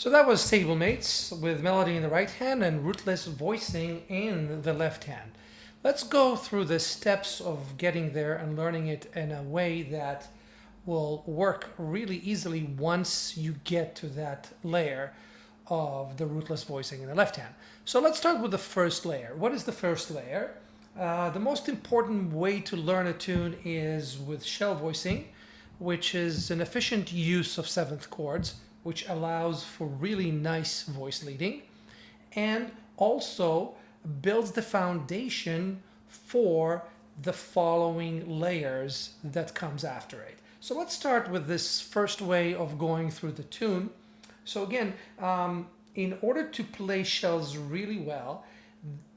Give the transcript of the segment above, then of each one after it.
So that was Stablemates with melody in the right hand and Rootless voicing in the left hand. Let's go through the steps of getting there and learning it in a way that will work really easily once you get to that layer of the rootless voicing in the left hand. So let's start with the first layer. What is the first layer? The most important way to learn a tune is with shell voicing, which is an efficient use of seventh chords, which allows for really nice voice leading and also builds the foundation for the following layers that comes after it. So let's start with this first way of going through the tune. So again, in order to play shells really well,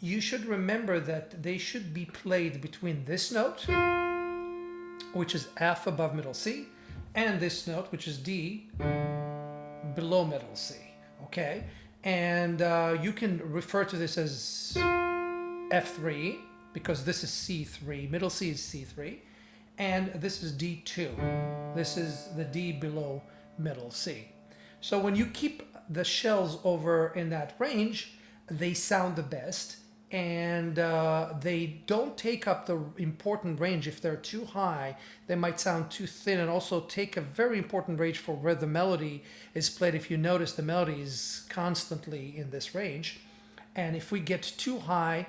you should remember that they should be played between this note, which is F above middle C, and this note, which is D below middle C, okay? And you can refer to this as F3 because this is C3, middle C is C3, and this is D2. This is the D below middle C. So when you keep the shells over in that range, they sound the best, and they don't take up the important range. If they're too high, they might sound too thin, and also take a very important range for where the melody is played. If you notice, the melody is constantly in this range, and if we get too high,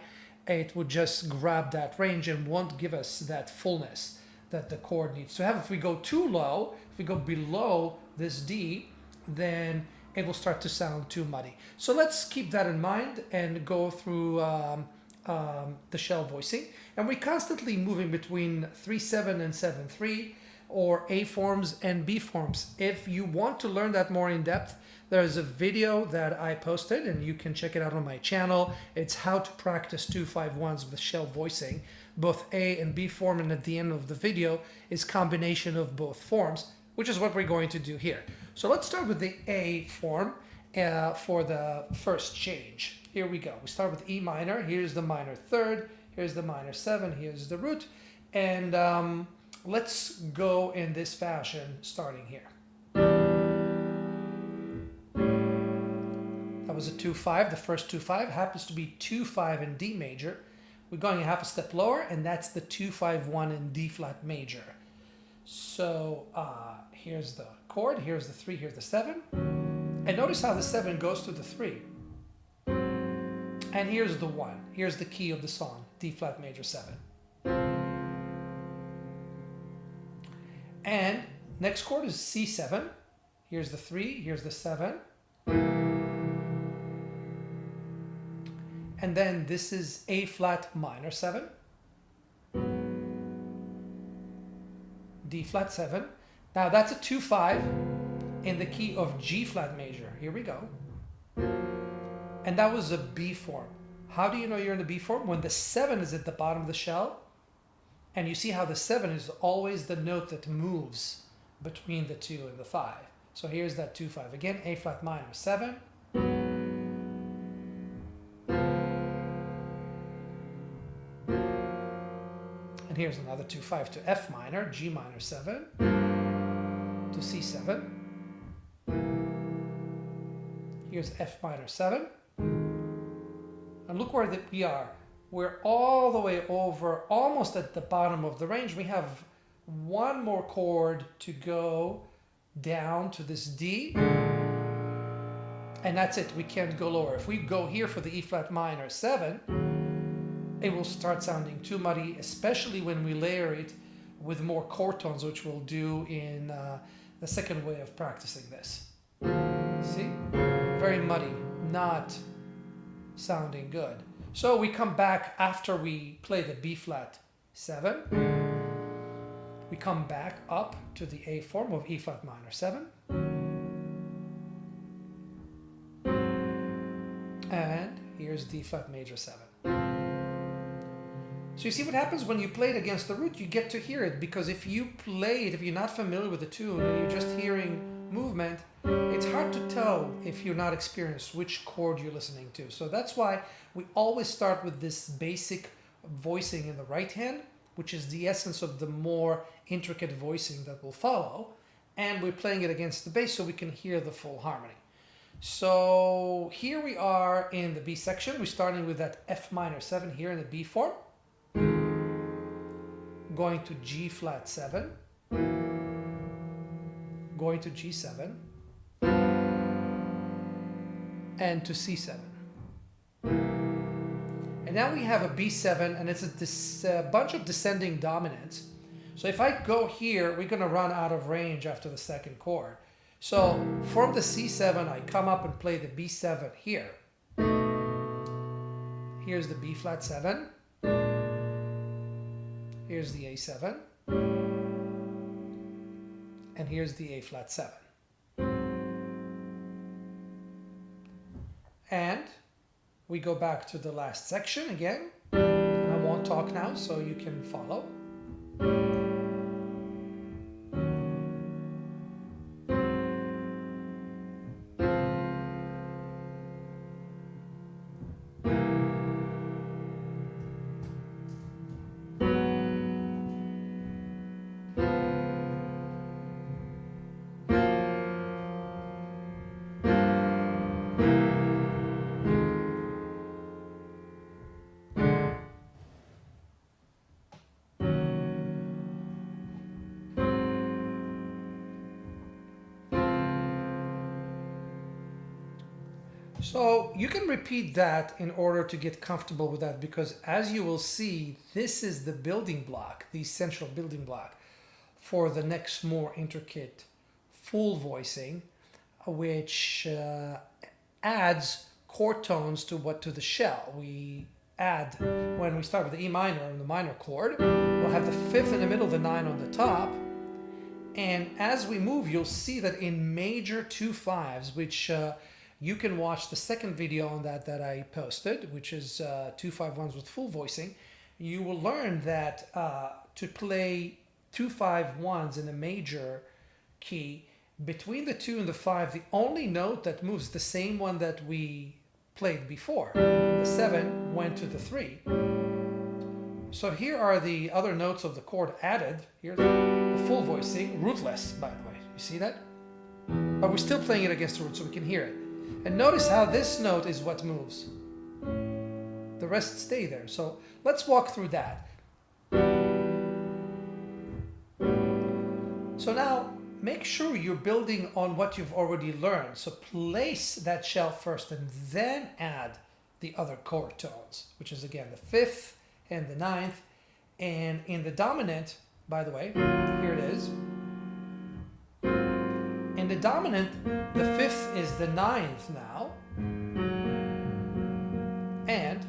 it would just grab that range and won't give us that fullness that the chord needs to have. If we go too low, if we go below this D, then it will start to sound too muddy. So let's keep that in mind and go through the shell voicing. And we're constantly moving between 3/7 and 7/3, or A forms and B forms. If you want to learn that more in depth, there's a video that I posted and you can check it out on my channel. It's how to practice 2-5-1s with shell voicing, both A and B form, and at the end of the video is combination of both forms, which is what we're going to do here. So let's start with the A form for the first change. Here we go. We start with E minor. Here's the minor third. Here's the minor 7. Here's the root. And let's go in this fashion starting here. That was a 2-5. The first 2-5 happens to be 2-5 in D major. We're going a half a step lower, and that's the 2-5-1 in D flat major. So here's the chord, here's the 3, here's the 7. And notice how the 7 goes to the 3. And here's the 1. Here's the key of the song, D flat major 7. And next chord is C7. Here's the 3, here's the 7. And then this is A flat minor 7. D flat 7. Now that's a 2-5 in the key of G flat major. Here we go. And that was a B form. How do you know you're in the B form? When the 7 is at the bottom of the shell, and you see how the 7 is always the note that moves between the 2 and the 5. So here's that 2-5 again, A flat minor 7. And here's another 2-5 to F minor, G minor 7, to C7. Here's F minor 7. And look where we are. We're all the way over, almost at the bottom of the range. We have one more chord to go down to this D. And that's it. We can't go lower. If we go here for the E flat minor 7, it will start sounding too muddy, especially when we layer it with more chord tones, which we'll do in the second way of practicing this. See? Very muddy, not sounding good. So we come back after we play the B flat 7. We come back up to the A form of E flat minor 7. And here's D flat major 7. So you see what happens when you play it against the root? You get to hear it, because if you play it, if you're not familiar with the tune and you're just hearing movement, it's hard to tell if you're not experienced which chord you're listening to. So that's why we always start with this basic voicing in the right hand, which is the essence of the more intricate voicing that will follow. And we're playing it against the bass so we can hear the full harmony. So here we are in the B section. We're starting with that F minor 7 here in the B form. Going to G flat 7. Going to G7. And to C7. And now we have a B7, and it's a bunch of descending dominants. So if I go here, we're going to run out of range after the second chord. So from the C7, I come up and play the B7 here. Here's the B flat 7. Here's the A7. And here's the A flat 7. And we go back to the last section again. And I won't talk now so you can follow. So you can repeat that in order to get comfortable with that, because as you will see, this is the building block, the central building block for the next more intricate full voicing, which adds chord tones to the shell. We add, when we start with the E minor and the minor chord, we'll have the fifth in the middle, the 9 on the top. And as we move, you'll see that in major 2/5s, which you can watch the second video on that I posted, which is 2/5 with full voicing. You will learn that to play 2/5 in a major key, between the 2 and the 5, the only note that moves, the same one that we played before. The 7 went to the 3. So here are the other notes of the chord added. Here's the full voicing, rootless, by the way. You see that? But we're still playing it against the root so we can hear it. And notice how this note is what moves. The rest stay there. So let's walk through that. So now make sure you're building on what you've already learned. So place that shell first and then add the other chord tones, which is again the 5th and the 9th. And in the dominant, by the way, here it is. In the dominant, the 5th is the 9th now. And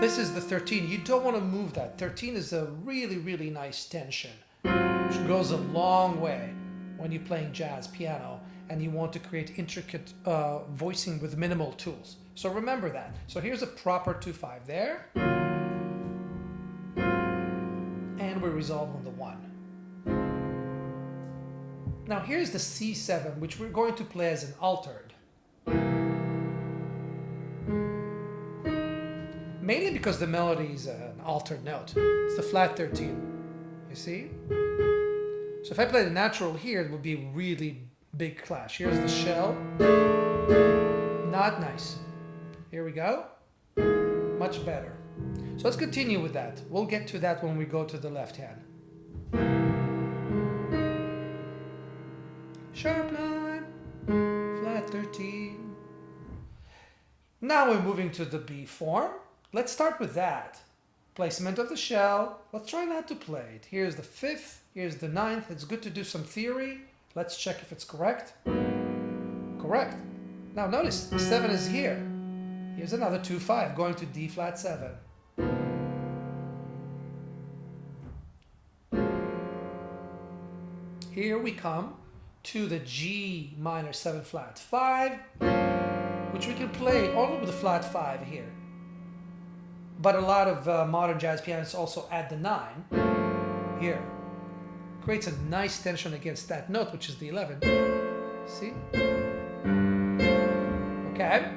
this is the 13. You don't want to move that. 13 is a really, really nice tension, which goes a long way when you're playing jazz piano and you want to create intricate voicing with minimal tools. So remember that. So here's a proper 2/5 there. And we resolve on the 1. Now here's the C7, which we're going to play as an altered. Mainly because the melody is an altered note. It's the flat 13, you see? So if I play the natural here, it would be a really big clash. Here's the shell. Not nice. Here we go. Much better. So let's continue with that. We'll get to that when we go to the left hand. Sharp 9, flat 13. Now we're moving to the B form. Let's start with that. Placement of the shell. Let's try not to play it. Here's the 5th, here's the 9th. It's good to do some theory. Let's check if it's correct. Correct. Now notice, the 7 is here. Here's another 2/5 going to D flat 7. Here we come to the G minor 7 flat 5, which we can play only with the flat 5 here. But a lot of modern jazz pianists also add the 9 here. Creates a nice tension against that note, which is the 11. See? Okay?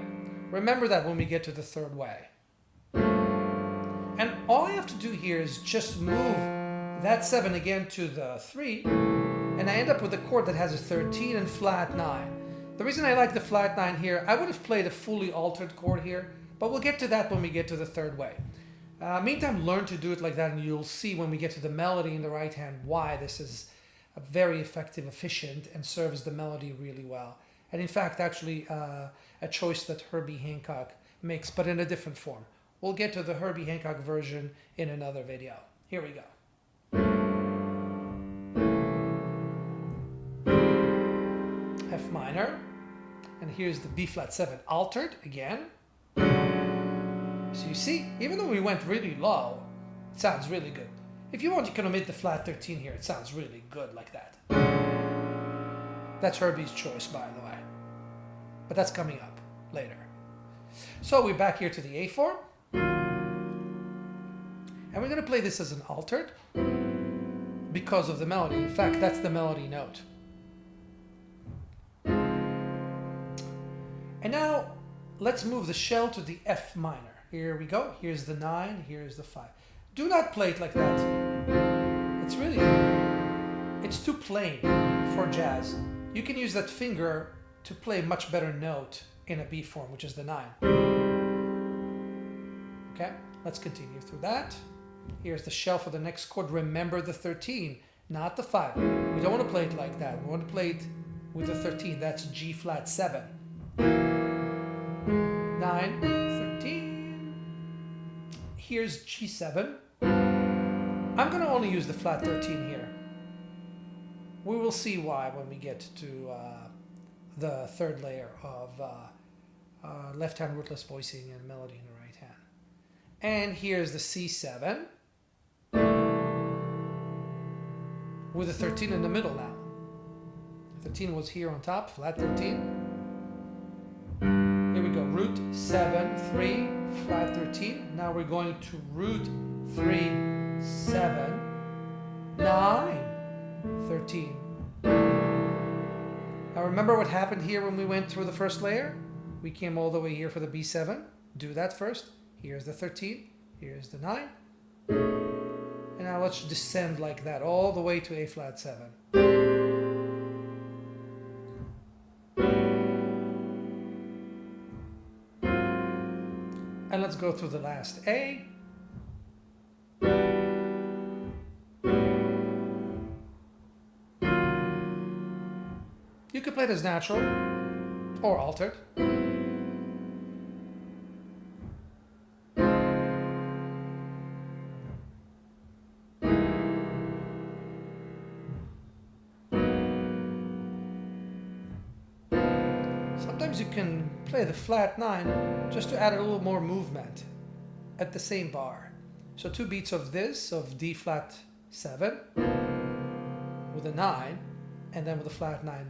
Remember that when we get to the third way. And all I have to do here is just move that 7 again to the 3, and I end up with a chord that has a 13 and flat 9. The reason I like the flat 9 here, I would have played a fully altered chord here, but we'll get to that when we get to the third way. Meantime, learn to do it like that, and you'll see when we get to the melody in the right hand why this is a very effective, efficient, and serves the melody really well. And in fact, actually a choice that Herbie Hancock makes, but in a different form. We'll get to the Herbie Hancock version in another video. Here we go. F minor, and here's the B flat 7 altered again. So you see, even though we went really low, it sounds really good. If you want, you can omit the flat 13 here. It sounds really good like that. That's Herbie's choice, by the way. But that's coming up later. So we're back here to the A form. And we're going to play this as an altered because of the melody. In fact, that's the melody note. And now let's move the shell to the F minor. Here we go. Here's the 9, here's the 5. Do not play it like that. It's too plain for jazz. You can use that finger to play a much better note in a B form, which is the 9. Okay, let's continue through that. Here's the shell for the next chord. Remember the 13, not the 5. We don't want to play it like that. We want to play it with the 13. That's G flat 7. 9, 13. Here's G7. I'm going to only use the flat 13 here. We will see why when we get to the third layer of left hand rootless voicing and melody in the right hand. And here's the C7 with the 13 in the middle now. 13 was here on top, flat 13. Here we go, root 7, 3, flat 13. Now we're going to root 3, 7, 9, 13. Now remember what happened here when we went through the first layer? We came all the way here for the B7. Do that first. Here's the 13. Here's the 9. And now let's descend like that all the way to A flat 7. And let's go through the last A. You could play it as natural or altered. Sometimes you can play the flat 9 just to add a little more movement at the same bar. So 2 beats of this, of D flat 7 with a 9, and then with a flat 9.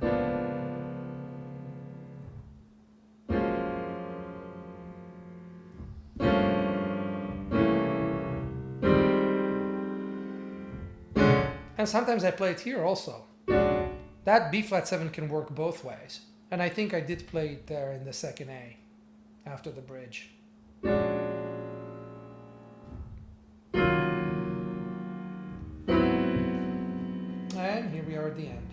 And sometimes I play it here also. That B flat 7 can work both ways. And I think I did play it there in the second A after the bridge. And here we are at the end.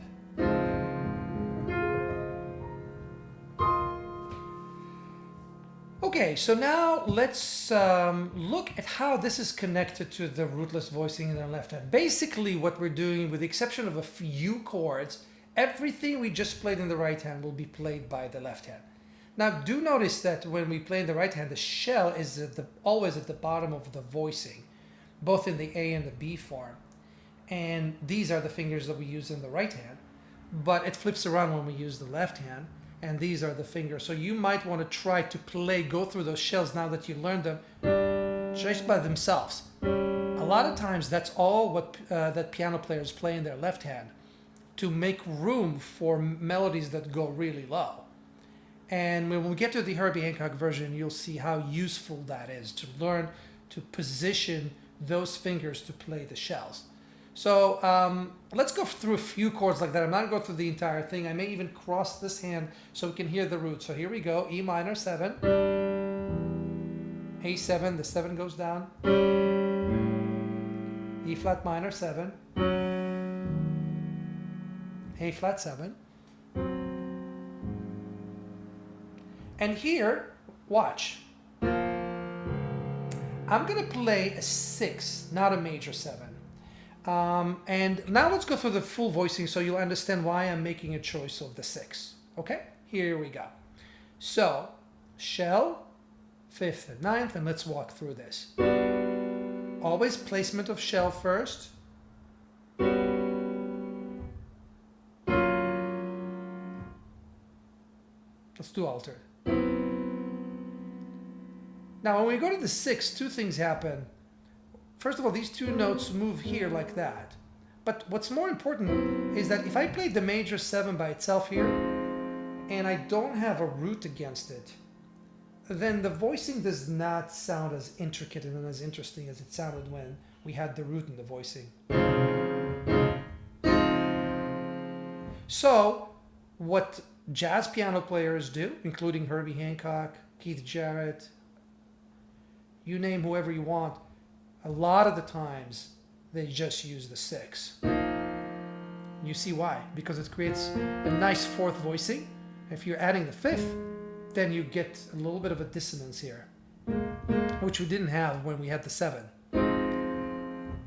Okay, so now let's look at how this is connected to the rootless voicing in the left hand. Basically what we're doing, with the exception of a few chords, everything we just played in the right hand will be played by the left hand. Now do notice that when we play in the right hand, the shell is always at the bottom of the voicing, both in the A and the B form. And these are the fingers that we use in the right hand, but it flips around when we use the left hand, and these are the fingers. So you might want to try to go through those shells now that you learned them just by themselves. A lot of times that's all what that piano players play in their left hand, to make room for melodies that go really low. And when we get to the Herbie Hancock version, you'll see how useful that is, to learn to position those fingers to play the shells. So let's go through a few chords like that. I'm not going to go through the entire thing. I may even cross this hand so we can hear the root. So here we go, E minor 7, A7, the 7 goes down, E flat minor 7, A flat 7, And here, watch. I'm gonna play a 6, not a major 7. And now let's go through the full voicing so you'll understand why I'm making a choice of the 6. Okay, here we go. So, shell, 5th and 9th, and let's walk through this. Always placement of shell first. Let's do altered. Now, when we go to the 6, two things happen. First of all, these two notes move here like that. But what's more important is that if I played the major 7 by itself here, and I don't have a root against it, then the voicing does not sound as intricate and as interesting as it sounded when we had the root in the voicing. So, what jazz piano players do, including Herbie Hancock, Keith Jarrett, you name whoever you want, a lot of the times they just use the 6. You see why? Because it creates a nice 4th voicing. If you're adding the 5th, then you get a little bit of a dissonance here, which we didn't have when we had the 7.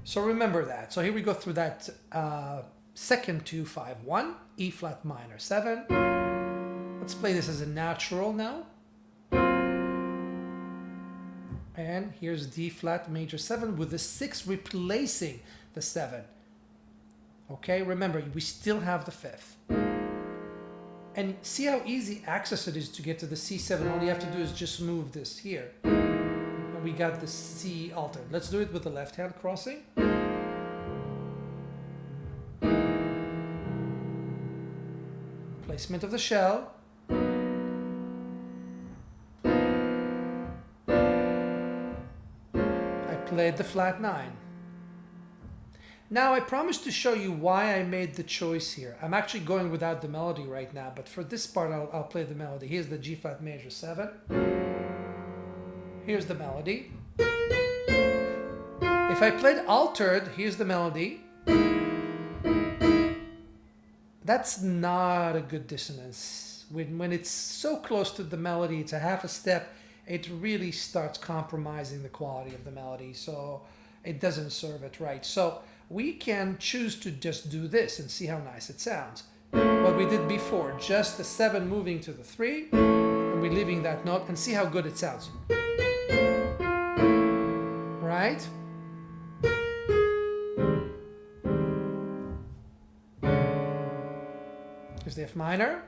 So remember that. So here we go through that second 2-5-1, E flat minor 7. Let's play this as a natural now. And here's D flat major 7 with the 6 replacing the 7. Okay, remember, we still have the 5th. And see how easy access it is to get to the C7. All you have to do is just move this here. And we got the C altered. Let's do it with the left hand crossing. Placement of the shell. Played the flat 9. Now I promised to show you why I made the choice here. I'm actually going without the melody right now, but for this part I'll play the melody. Here's the G flat major 7. Here's the melody. If I played altered, here's the melody. That's not a good dissonance. When it's so close to the melody, it's a half a step, it really starts compromising the quality of the melody, so it doesn't serve it right. So we can choose to just do this and see how nice it sounds. What we did before, just the 7 moving to the 3, and we're leaving that note, and see how good it sounds. Right? Here's the F minor,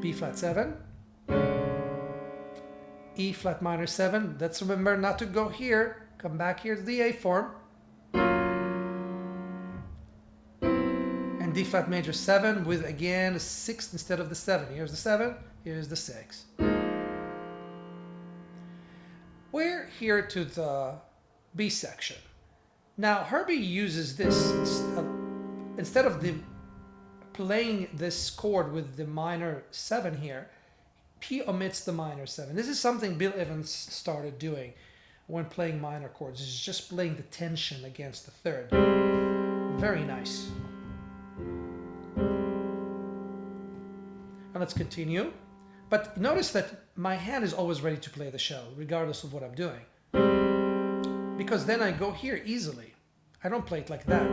B flat 7, E flat minor 7. Let's remember not to go here. Come back here to the A form. And D flat major 7 with again a 6 instead of the 7. Here's the 7, here's the 6. We're here to the B section. Now Herbie uses this instead of playing this chord with the minor 7 here. He omits the minor 7. This is something Bill Evans started doing when playing minor chords. It's just playing the tension against the 3rd. Very nice. And let's continue. But notice that my hand is always ready to play the shell, regardless of what I'm doing. Because then I go here easily. I don't play it like that,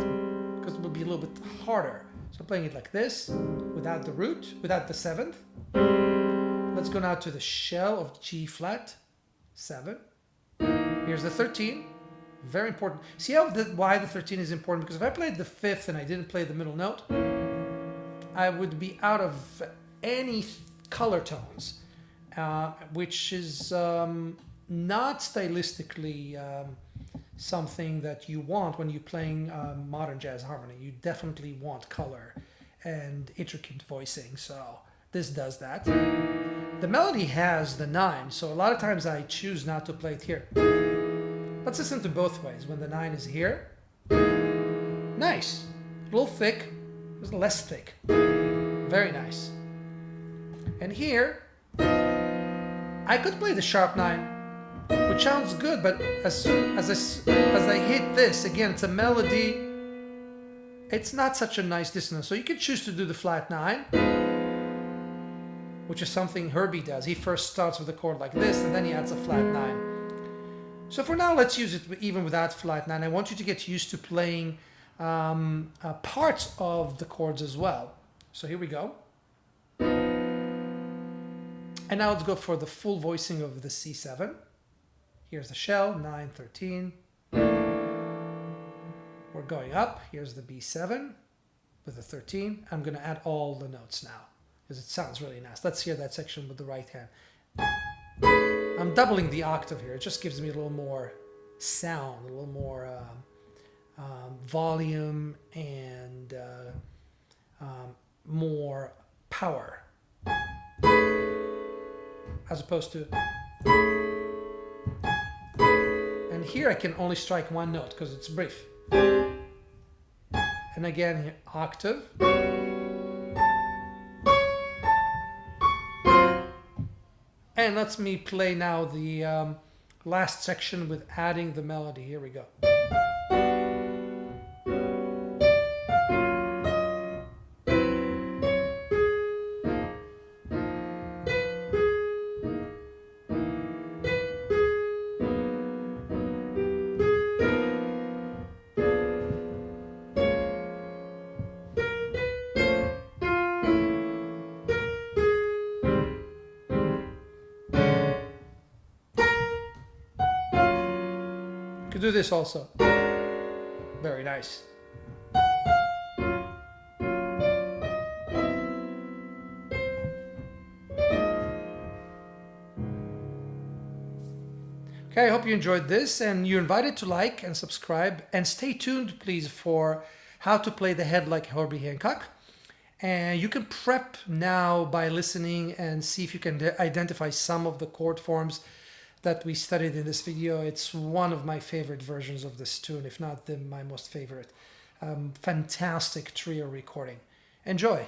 because it will be a little bit harder. So I'm playing it like this, without the root, without the 7th. Let's go now to the shell of G flat 7. Here's the 13. Very important. See why the 13 is important? Because if I played the 5th and I didn't play the middle note, I would be out of any color tones, which is not stylistically something that you want when you're playing modern jazz harmony. You definitely want color and intricate voicing, so this does that. The melody has the 9, so a lot of times I choose not to play it here. Let's listen to both ways. When the 9 is here, nice. A little thick, a little less thick. Very nice. And here, I could play the sharp 9, which sounds good, but as soon as I hit this, again, it's a melody, it's not such a nice dissonance. So you can choose to do the flat 9. which is something Herbie does. He first starts with a chord like this, and then he adds a flat 9. So for now, let's use it even without flat 9. I want you to get used to playing parts of the chords as well. So here we go. And now let's go for the full voicing of the C7. Here's the shell, 9, 13. We're going up. Here's the B7 with the 13. I'm going to add all the notes now because it sounds really nice. Let's hear that section with the right hand. I'm doubling the octave here. It just gives me a little more sound, a little more volume and more power, as opposed to... And here I can only strike one note because it's brief. And again, here, octave. And let me play now the last section with adding the melody. Here we go. Could do this also. Very nice. Okay, I hope you enjoyed this, and you're invited to like and subscribe, and stay tuned please for how to play the head like Herbie Hancock. And you can prep now by listening and see if you can identify some of the chord forms that we studied in this video. It's one of my favorite versions of this tune, if not my most favorite. Fantastic trio recording. Enjoy!